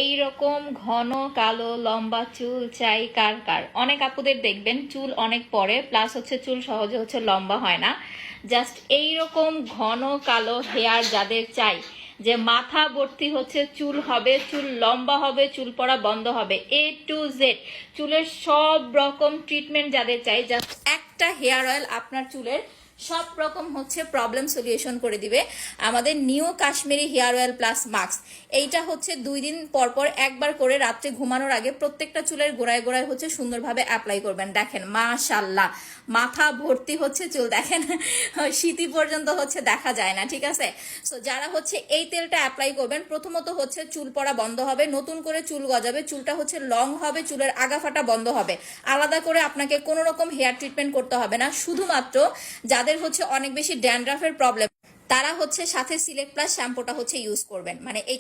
এই রকম ঘন কালো লম্বা চুল চাই কার কার? অনেক আপুদের দেখবেন চুল অনেক পড়ে, প্লাস হচ্ছে চুল সহজে হচ্ছে লম্বা হয় না। জাস্ট এই রকম ঘন কালো হেয়ার যাদের চাই, যে মাথা ভর্তি হচ্ছে চুল হবে, চুল লম্বা হবে, চুল পড়া বন্ধ হবে, A to Z চুলের সব রকম ট্রিটমেন্ট যাদের চাই, জাস্ট একটা হেয়ার অয়েল আপনার চুলের সব রকম হচ্ছে প্রবলেম সলিউশন করে দিবে। আমাদের new Kashmiri hair oil plus mask, এইটা হচ্ছে 2 দিন পর পর একবার করে রাত্রে ঘুমানোর আগে প্রত্যেকটা চুলের গোড়ায় গোড়ায় হচ্ছে সুন্দরভাবে অ্যাপ্লাই করবেন। দেখেন মাশাল্লাহ, মাথা ভর্তি হচ্ছে চুল, দেখেন শীতি পর্যন্ত হচ্ছে দেখা যায় না, ঠিক আছে? সো যারা হচ্ছে এই তেলটা অ্যাপ্লাই করবেন, প্রথমত হচ্ছে চুল পড়া বন্ধ হবে, নতুন করে চুল গজাবে, চুলটা হচ্ছে লং হবে, চুলের আগা ফাটা বন্ধ হবে। আলাদা করে আপনাকে কোনো রকম হেয়ার ট্রিটমেন্ট করতে হবে না। শুধুমাত্র যাদের হচ্ছে অনেক বেশি ড্যান্ড্রাফের প্রবলেম, তারা হচ্ছে সাথে সিলেক্ট প্লাস শ্যাম্পুটা হচ্ছে ইউজ করবেন। মানে এই